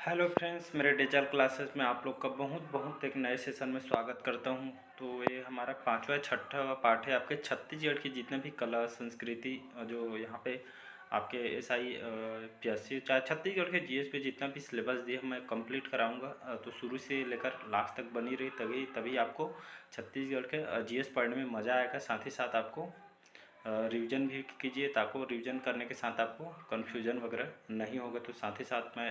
Hello friends, मेरे digital classes में आप लोग का बहुत बहुत एक नए सेशन में स्वागत करता हूं। तो ये हमारा पांचवा छठा पाठ है आपके छत्तीसगढ़ की जितने भी कला संस्कृति जो यहाँ पे आपके SI PSC चाहे छत्तीसगढ़ के GS पे जितना भी सिलेबस दिया मैं कंप्लीट कराऊंगा। तो शुरू से लेकर लास्ट तक बनी रही, तभी तभी आपको छत्तीसगढ़ के GS पढ़ने में मज़ा आएगा। साथ ही साथ आपको रिवीजन भी कीजिए, ताकि रिवीजन करने के साथ आपको कन्फ्यूजन वगैरह नहीं होगा। तो साथ ही साथ मैं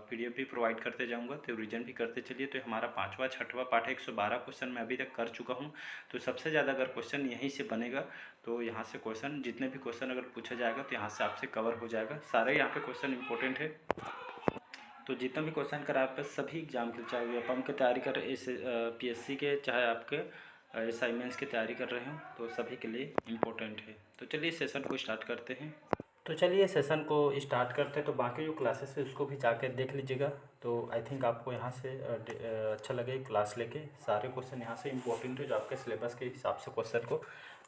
PDF भी प्रोवाइड करते जाऊंगा, तो रिवीजन भी करते चलिए। तो हमारा पांचवा छठवा पाठ 112 क्वेश्चन मैं अभी तक कर चुका हूं। तो सबसे ज़्यादा अगर क्वेश्चन यहीं से बनेगा तो यहाँ से क्वेश्चन जितने भी क्वेश्चन अगर पूछा जाएगा तो यहाँ से आपसे कवर हो जाएगा। सारे यहाँ पे क्वेश्चन इंपॉर्टेंट है। तो जितना भी क्वेश्चन करा आपका सभी एग्जाम के, चाहे व्यापम की तैयारी कर रहे PSC के, चाहे आपके असाइनमेंट्स की तैयारी कर रहे हो, तो सभी के लिए इम्पोर्टेंट है। तो चलिए सेशन को स्टार्ट करते हैं। तो चलिए सेशन को स्टार्ट करते हैं। तो बाकी जो क्लासेस है उसको भी जाके देख लीजिएगा। तो आई थिंक आपको यहाँ से अच्छा लगे क्लास लेके। सारे क्वेश्चन यहाँ से इम्पोर्टेंट है जो आपके सिलेबस के हिसाब से क्वेश्चन को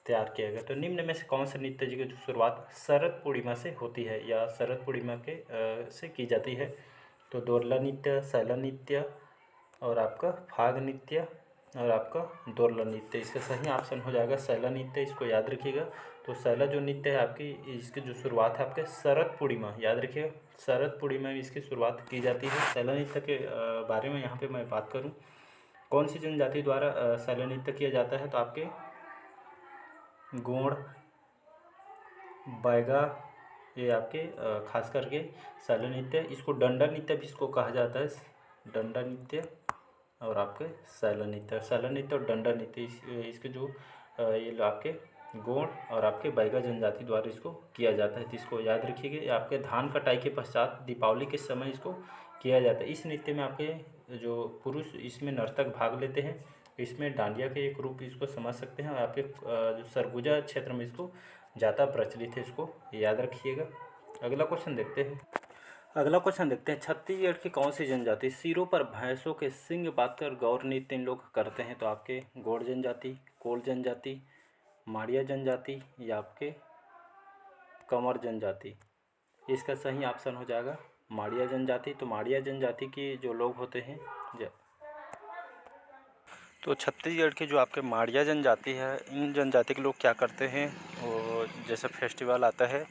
तैयार किया गया। तो निम्न में से कौन से नृत्य जी की जो शुरुआत शरद पूर्णिमा से होती है या शरद पूर्णिमा के से की जाती है? तो दोरला नृत्य, सैला नृत्य और आपका फाग नृत्य और आपका दोरला नृत्य। इसका सही ऑप्शन हो जाएगा सैला नृत्य, इसको याद रखिएगा। तो सैला जो नृत्य है आपकी, इसकी जो शुरुआत है आपके शरद पूर्णिमा, याद रखिएगा शरद पूर्णिमा में इसकी शुरुआत की जाती है। सैला नृत्य के बारे में यहाँ पे मैं बात करूँ, कौन सी जनजाति द्वारा सैला नृत्य किया जाता है? तो आपके गोंड, बैगा, ये आपके खास करके सैला नृत्य। इसको डंडा नृत्य भी इसको कहा जाता है, डंडा नृत्य और आपके सैला नृत्य और डंडा नृत्य। इसके जो ये आपके गोंड और आपके बैगा जनजाति द्वारा इसको किया जाता है। तो इसको याद रखिएगा। ये आपके धान कटाई के पश्चात दीपावली के समय इसको किया जाता है। इस नृत्य में आपके जो पुरुष इसमें नर्तक भाग लेते हैं। इसमें डांडिया के एक रूप इसको समझ सकते हैं। और आपके जो सरगुजा क्षेत्र में इसको ज़्यादा प्रचलित है, इसको याद रखिएगा। अगला क्वेश्चन देखते हैं। छत्तीसगढ़ की कौन सी जनजाति सिरों पर भैंसों के सींग बांधकर गौर नृत्य इन लोग करते हैं? तो आपके गौड़ जनजाति, कोल जनजाति, माड़िया जनजाति या आपके कंवर जनजाति। इसका सही ऑप्शन हो जाएगा माड़िया जनजाति। तो माड़िया जनजाति के जो लोग होते हैं तो छत्तीसगढ़ की जो आपके माड़िया जनजाति है, इन जनजाति के लोग क्या करते हैं, वो जैसे फेस्टिवल आता है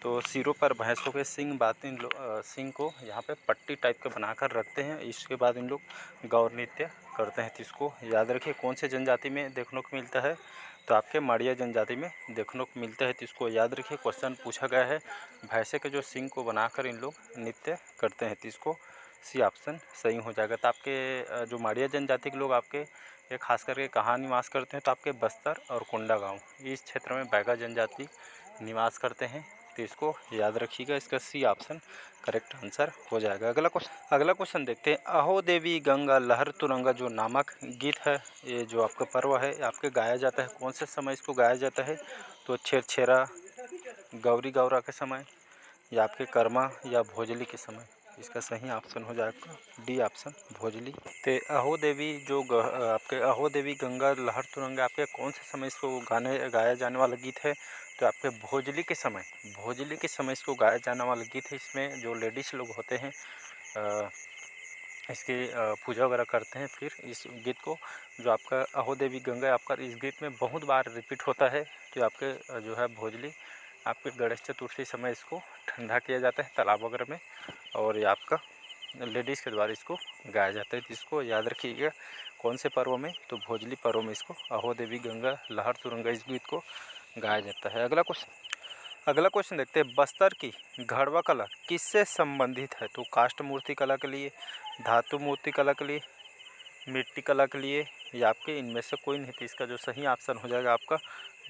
तो सिरों पर भैंसों के सींग बात इन सींग को यहाँ पे पट्टी टाइप के बनाकर रखते हैं। इसके बाद इन लोग गौर नृत्य करते हैं। तो इसको याद रखिए कौन से जनजाति में देखने को मिलता है? तो आपके माड़िया जनजाति में देखने को मिलता है। तो इसको याद रखिए, क्वेश्चन पूछा गया है भैंसे के जो सींग को बनाकर इन लोग नृत्य करते हैं। तो इसको सी ऑप्शन सही हो जाएगा। तो आपके जो माड़िया जनजाति के लोग आपके ये खास करके कहाँ निवास करते हैं? तो आपके बस्तर और कोंडागांव इस क्षेत्र में बैगा जनजाति निवास करते हैं। तो इसको याद रखिएगा। इसका सी ऑप्शन करेक्ट आंसर हो जाएगा। अगला क्वेश्चन देखते हैं। अहो देवी गंगा लहर तुरंगा जो नामक गीत है, ये जो आपका पर्व है आपके गाया जाता है, कौन से समय इसको गाया जाता है? तो छेरछेरा, गौरी गौरा के समय या आपके कर्मा या भोजली के समय। इसका सही ऑप्शन हो जाएगा डी ऑप्शन भोजली। तो अहो देवी जो आपके अहो देवी गंगा लहर तुरंगा आपके कौन से समय इसको गाया जाने वाला गीत है? तो आपके भोजली के समय इसको गाया जाने वाला गीत है। इसमें जो लेडीज़ लोग होते हैं इसकी पूजा वगैरह करते हैं। फिर इस गीत को जो आपका अहो देवी गंगा आपका इस गीत में बहुत बार रिपीट होता है। तो आपके जो है भोजली आपके गणेश चतुर्थी समय इसको ठंडा किया जाता है तालाब वगैरह में, और ये आपका लेडीज़ के द्वारा इसको गाया जाता है। तो इसको याद रखिएगा कौन से पर्व में? तो भोजली पर्व में इसको अहो देवी गंगा लहर तुरंगा इस गीत को गाया जाता है। अगला क्वेश्चन देखते हैं। बस्तर की घड़वा कला किससे संबंधित है? तो काष्ठ मूर्ति कला के लिए, धातु मूर्ति कला के लिए, मिट्टी कला के लिए या आपके इनमें से कोई नहीं? तो इसका जो सही ऑप्शन हो जाएगा आपका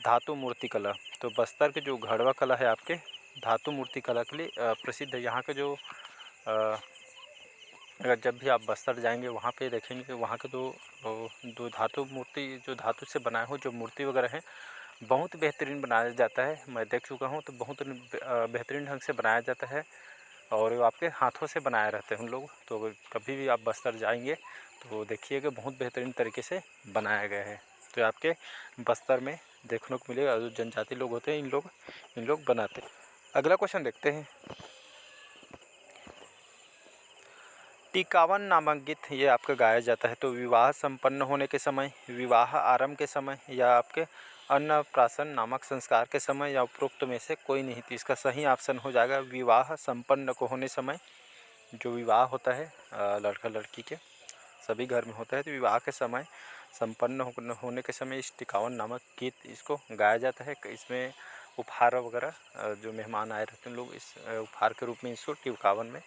धातु मूर्ति कला। तो बस्तर के जो घड़वा कला है आपके धातु मूर्ति कला के लिए प्रसिद्ध है। यहाँ के जो अगर जब भी आप बस्तर जाएंगे वहाँ पे देखेंगे वहाँ के दो धातु मूर्ति जो धातु से बनाए हुए जो मूर्ति वगैरह हैं बहुत बेहतरीन बनाया जाता है। मैं देख चुका हूँ, तो बहुत बेहतरीन ढंग से बनाया जाता है और वो आपके हाथों से बनाए रहते हैं उन लोग। तो कभी भी आप बस्तर जाएंगे तो देखिएगा बहुत बेहतरीन तरीके से बनाया गया है। तो आपके बस्तर में देखने को मिलेगा जो जनजाति लोग होते हैं इन लोग बनाते हैं। अगला क्वेश्चन देखते हैं। टिकावन नामक गीत ये आपका गाया जाता है। तो विवाह संपन्न होने के समय, विवाह आरंभ के समय या आपके अन्नप्राशन नामक संस्कार के समय या उपरोक्त में से कोई नहीं। तो इसका सही ऑप्शन हो जाएगा विवाह संपन्न को होने समय। जो विवाह होता है लड़का लड़की के सभी घर में होता है, तो विवाह के समय संपन्न होने के समय इस टिकावन नामक गीत इसको गाया जाता है। इसमें उपहार वगैरह जो मेहमान आए रहते हैं लोग इस उपहार के रूप में इसको टिकावन में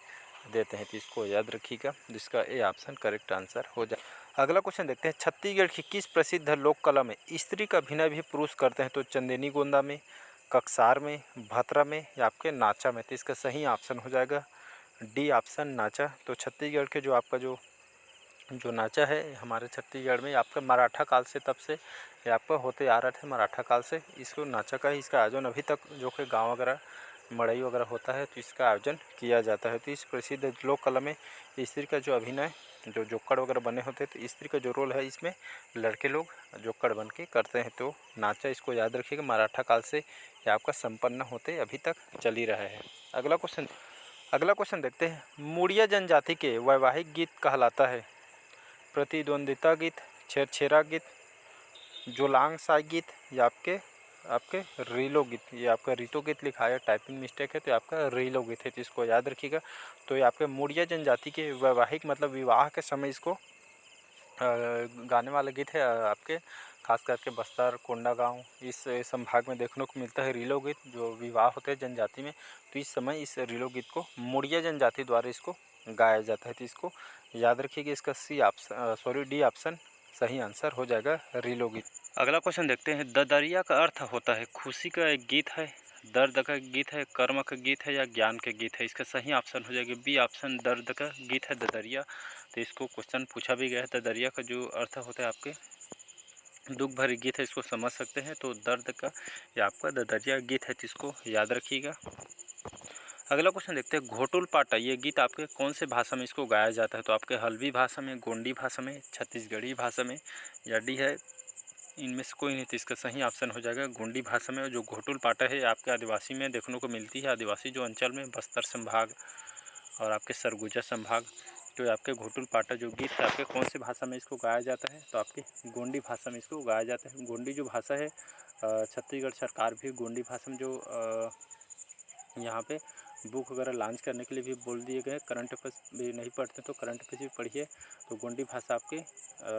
देते हैं। तो इसको याद रखिएगा, जिसका ए ऑप्शन करेक्ट आंसर हो जाए। अगला क्वेश्चन देखते हैं, छत्तीसगढ़ की किस प्रसिद्ध लोक कला में स्त्री का अभिनय भी पुरुष करते हैं? तो चंदेनी गोंदा में, ककसार में, भतरा में या आपके नाचा में। तो इसका सही ऑप्शन हो जाएगा डी ऑप्शन नाचा। तो छत्तीसगढ़ के जो आपका जो नाचा है हमारे छत्तीसगढ़ में आपका मराठा काल से, तब से ये आपका होते आ रहा था मराठा काल से। इसको नाचा का ही इसका आयोजन अभी तक जो कि गांव वगैरह मड़ई वगैरह होता है तो इसका आयोजन किया जाता है। तो इस प्रसिद्ध लोक कला में स्त्री का जो अभिनय जो जोक्कड़ वगैरह बने होते हैं, तो स्त्री का जो रोल है इसमें लड़के लोग जोक्कड़ बन के करते हैं। तो नाचा इसको याद रखिएगा, मराठा काल से ये आपका संपन्न होते अभी तक चल ही रहा है। अगला क्वेश्चन देखते हैं, मुड़िया जनजाति के वैवाहिक गीत कहलाता है? प्रतिद्वंदिता गीत, छेरछेरा गीत, जोलांग साई गीत या आपके आपके रीलो गीत। ये आपका रीतो गीत लिखा है, टाइपिंग मिस्टेक है, तो आपका रीलो गीत है। तो इसको याद रखिएगा। तो ये आपके मुड़िया जनजाति के वैवाहिक मतलब विवाह के समय इसको गाने वाला गीत है। आपके खास करके बस्तर, कोंडागांव इस संभाग में देखने को मिलता है रीलो गीत जो विवाह होते हैं जनजाति में। तो इस समय इस रीलो गीत को मुड़िया जनजाति द्वारा इसको गाया जाता है। तो इसको याद रखिएगा, इसका डी ऑप्शन सही आंसर हो जाएगा रीलो गीत। अगला क्वेश्चन देखते हैं, ददरिया का अर्थ होता है खुशी का एक गीत है, दर्द का गीत है, कर्म का गीत है या ज्ञान का गीत है? इसका सही ऑप्शन हो जाएगा बी ऑप्शन दर्द का गीत है ददरिया। तो इसको क्वेश्चन पूछा भी गया है। ददरिया का जो अर्थ होता है आपके दुख भरी गीत है, इसको समझ सकते हैं। तो दर्द का या आपका ददरिया गीत है, तो इसको याद रखिएगा। अगला क्वेश्चन देखते हैं, घोटुल पाटा ये गीत आपके कौन से भाषा में इसको गाया जाता है? तो आपके हल्बी भाषा में, गोंडी भाषा में, छत्तीसगढ़ी भाषा में या डी है इनमें से कोई नहीं। तो इसका सही ऑप्शन हो जाएगा गोंडी भाषा में। जो घोटुल पाटा है आपके आदिवासी में देखने को मिलती है, आदिवासी जो अंचल में बस्तर संभाग और आपके सरगुजा संभाग। तो आपके घोटुल पाटा जो गीत है आपके कौन सी भाषा में इसको गाया जाता है? तो आपके गोंडी भाषा में इसको गाया जाता है। गोंडी जो भाषा है छत्तीसगढ़ सरकार भी गोंडी भाषा में जो यहाँ पे बुक वगैरह लॉन्च करने के लिए भी बोल दिए गए। करंट अफेयर्स भी नहीं पढ़ते तो करंट अफेयर्स भी पढ़िए। तो गोंडी भाषा आपके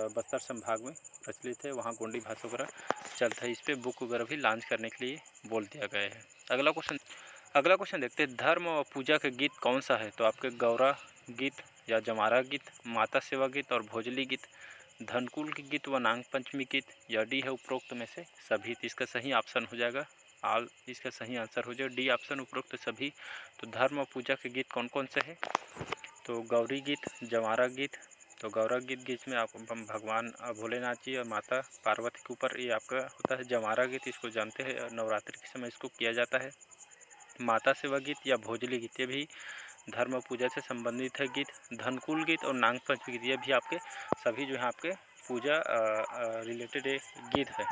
बस्तर संभाग में प्रचलित है, वहाँ गोंडी भाषा वगैरह चलता है। इस पर बुक वगैरह भी लॉन्च करने के लिए बोल दिया गया है। अगला क्वेश्चन देखते हैं, धर्म और पूजा का गीत कौन सा है? तो आपके गौरा गीत या जमारा गीत, माता सेवा गीत और भोजली गीत, धनकुल के गीत व नाग पंचमी गीत या डी है उपरोक्त में से सभी? तो इसका सही ऑप्शन हो जाएगा इसका सही आंसर हो जाएगा डी ऑप्शन उपरोक्त सभी। तो धर्म और पूजा के गीत कौन कौन से हैं? तो गौरी गीत, जमारा गीत। तो गौरा गीत में आप भगवान भोलेनाथ जी और माता पार्वती के ऊपर ये आपका होता है। जमारा गीत इसको जानते हैं नवरात्रि के समय इसको किया जाता है। माता सेवा गीत या भोजली गीत ये भी धर्म और पूजा से संबंधित है गीत। धनकुल गीत और नाग पंचमी गीत ये भी आपके सभी जो है आपके पूजा रिलेटेड गीत है।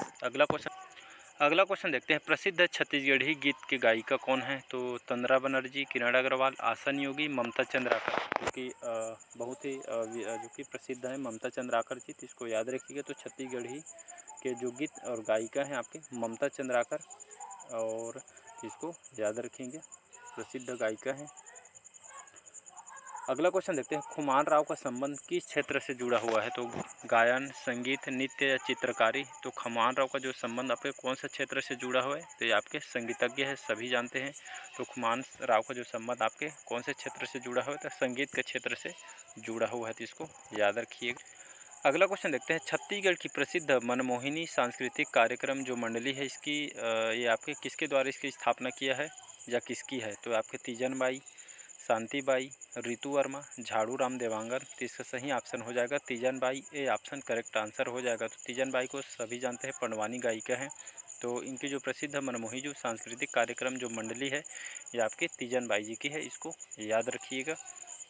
अगला क्वेश्चन देखते हैं, प्रसिद्ध छत्तीसगढ़ी गीत के गायिका कौन है? तो तंद्रा बनर्जी, किरण अग्रवाल, आसन योगी, ममता चंद्राकर। क्योंकि बहुत ही जो कि प्रसिद्ध है ममता चंद्राकर जी। तो इसको याद रखिएगा। तो छत्तीसगढ़ी के जो गीत और गायिका हैं आपके ममता चंद्राकर, और इसको याद रखेंगे प्रसिद्ध गायिका हैं। अगला क्वेश्चन देखते हैं, खुमान राव का संबंध किस क्षेत्र से जुड़ा हुआ है? तो गायन, संगीत, नृत्य या चित्रकारी। तो खुमान राव का जो संबंध आपके कौन सा क्षेत्र से जुड़ा हुआ है? तो ये आपके संगीतज्ञ है, सभी जानते हैं। तो खुमान राव का जो संबंध आपके कौन से क्षेत्र से जुड़ा हुआ है? तो संगीत के क्षेत्र से जुड़ा हुआ है। तो इसको याद रखिएगा। अगला क्वेश्चन देखते हैं, छत्तीसगढ़ की प्रसिद्ध मनमोहिनी सांस्कृतिक कार्यक्रम जो मंडली है इसकी ये आपके किसके द्वारा इसकी स्थापना किया है या किसकी है? तो आपके तीजन बाई, शांति बाई, रितु वर्मा, झाड़ू राम देवांगन। तो इसका सही ऑप्शन हो जाएगा तीजन बाई। ये ऑप्शन करेक्ट आंसर हो जाएगा। तो तीजन बाई को सभी जानते हैं, पंडवानी गायिका हैं। तो इनकी जो प्रसिद्ध मनमोही जो सांस्कृतिक कार्यक्रम जो मंडली है ये आपके तीजन बाई जी की है, इसको याद रखिएगा।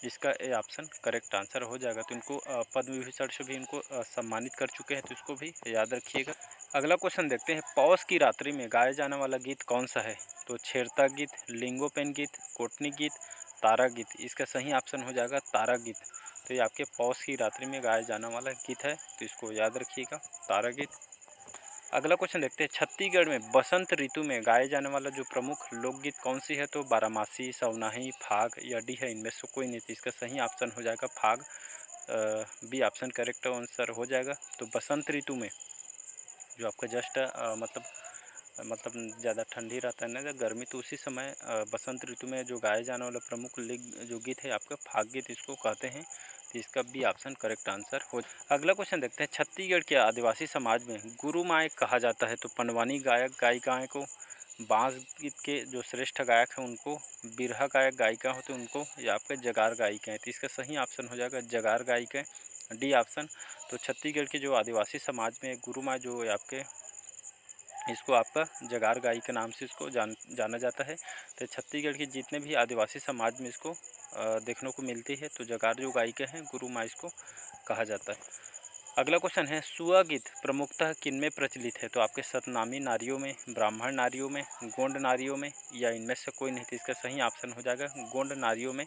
इसका ए ऑप्शन करेक्ट आंसर हो जाएगा। तो इनको पद्म विभूषण से भी इनको सम्मानित कर चुके हैं, तो इसको भी याद रखिएगा। अगला क्वेश्चन देखते हैं, पौष की रात्रि में गाया जाने वाला गीत कौन सा है? तो छेरता गीत, लिंगोपेन गीत, कोटनी गीत, तारा गीत, इसका सही ऑप्शन हो जाएगा तारा गीत। तो ये आपके पौष की रात्रि में गाया जाने वाला गीत है, तो इसको याद रखिएगा, तारा गीत। अगला क्वेश्चन देखते हैं, छत्तीसगढ़ में बसंत ऋतु में गाए जाने वाला जो प्रमुख लोकगीत कौन सी है? तो बारामासी, सवनाही, फाग या डी है इनमें से कोई नहीं। तो इसका सही ऑप्शन हो जाएगा फाग, बी ऑप्शन करेक्ट आंसर हो जाएगा। तो बसंत ऋतु में जो आपका जस्ट मतलब ज़्यादा ठंडी रहता है ना गर्मी, तो उसी समय बसंत ऋतु में जो गाए जाने वाला प्रमुख जो गीत है आपका फाग गीत इसको कहते हैं। तो इसका बी ऑप्शन करेक्ट आंसर हो। अगला क्वेश्चन देखते हैं, छत्तीसगढ़ के आदिवासी समाज में गुरु माए कहा जाता है? तो पंडवानी गायक गायिकाएँ को, बांस गीत के जो श्रेष्ठ गायक हैं उनको, बिरहा गायक गायिका होते हैं उनको, या आपके जगार गायिका हैं? तो इसका सही ऑप्शन हो जाएगा जगार गायिका, डी ऑप्शन। तो छत्तीसगढ़ के जो आदिवासी समाज में गुरु माँ जो आपके, इसको आपका जगार गाई के नाम से इसको जाना जाता है। तो छत्तीसगढ़ के जितने भी आदिवासी समाज में इसको देखने को मिलती है, तो जगार जो गायिका हैं गुरु माँ इसको कहा जाता है। अगला क्वेश्चन है, सुआ गीत प्रमुखतः किनमें प्रचलित है? तो आपके सतनामी नारियों में, ब्राह्मण नारियों में, गोंड नारियों में, या इनमें से कोई नहीं। तो इसका सही ऑप्शन हो जाएगा गोंड नारियों में।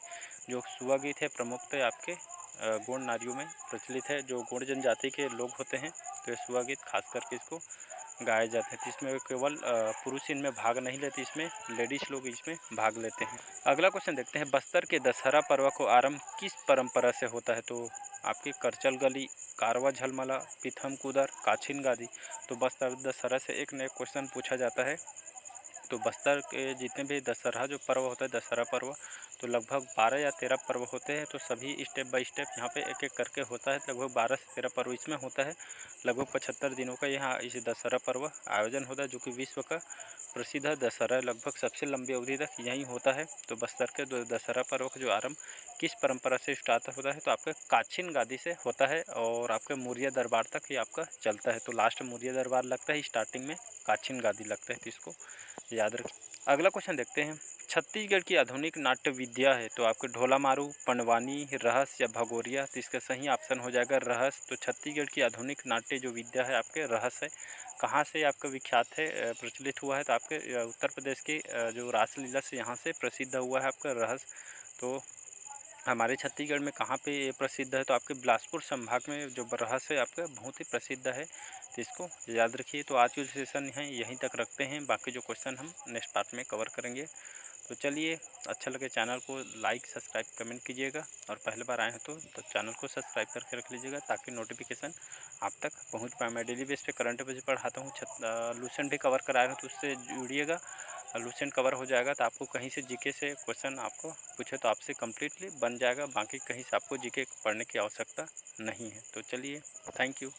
जो सुआ गीत है प्रमुखतः आपके गोंड नारियों में प्रचलित है। जो गोंड जनजाति के लोग होते हैं तो ये सुआ गीत खास करके इसको गाए जाते हैं। तो इसमें केवल पुरुष इनमें भाग नहीं लेते, इसमें लेडीज लोग इसमें भाग लेते हैं। अगला क्वेश्चन देखते हैं, बस्तर के दशहरा पर्व को आरंभ किस परंपरा से होता है? तो आपकी करचल गली, कारवा झलमला, पिथम कुदर, काछिन गादी। तो बस्तर दशहरा से एक न एक क्वेश्चन पूछा जाता है। तो बस्तर के जितने भी दशहरा जो पर्व होता है, दशहरा पर्व, तो लगभग 12 या 13 पर्व होते हैं। तो सभी स्टेप बाय स्टेप यहाँ पे एक एक करके होता है। लगभग 12 से 13 पर्व इसमें होता है। लगभग 75 दिनों का यहाँ इस दशहरा पर्व आयोजन होता है, जो कि विश्व का प्रसिद्ध दशहरा लगभग सबसे लंबी अवधि तक यहीं होता है। तो बस्तर के दशहरा पर्व का जो आरंभ किस परंपरा से स्टार्ट होता है? तो आपका काछिन गादी से होता है और आपके मौर्य दरबार तक ये आपका चलता है। तो लास्ट मौर्य दरबार लगता है, स्टार्टिंग में काछिन गादी लगता है। तो इसको याद रखिए। अगला क्वेश्चन देखते हैं, छत्तीसगढ़ की आधुनिक नाट्य विद्या है? तो आपके ढोला मारू, पंडवानी, रहस या भगोरिया? तो इसका सही ऑप्शन हो जाएगा रहस। तो छत्तीसगढ़ की आधुनिक नाट्य जो विद्या है आपके रहस है। कहाँ से आपका विख्यात है, प्रचलित हुआ है? तो आपके उत्तर प्रदेश की जो रासलीला से यहाँ से प्रसिद्ध हुआ है आपका रहस। तो हमारे छत्तीसगढ़ में कहाँ पे ये प्रसिद्ध है? तो आपके बिलासपुर संभाग में जो रहस है आपका बहुत ही प्रसिद्ध है। तो इसको याद रखिए। तो आज जो सेशन है यहीं तक रखते हैं, बाकी जो क्वेश्चन हम नेक्स्ट पार्ट में कवर करेंगे। तो चलिए, अच्छा लगे चैनल को लाइक सब्सक्राइब कमेंट कीजिएगा, और पहली बार आए हैं तो चैनल को सब्सक्राइब करके रख लीजिएगा ताकि नोटिफिकेशन आप तक पहुंच पाए। मैं डेली बेस पे करंट अफेयर्स पढ़ाता हूँ, लूसेंट भी कवर करा रहा हूँ, तो उससे जुड़िएगा। लूसेंट कवर हो जाएगा तो आपको कहीं से जीके से क्वेश्चन आपको पूछे तो आपसे कम्प्लीटली बन जाएगा, बाकी कहीं से आपको जीके पढ़ने की आवश्यकता नहीं है। तो चलिए, थैंक यू।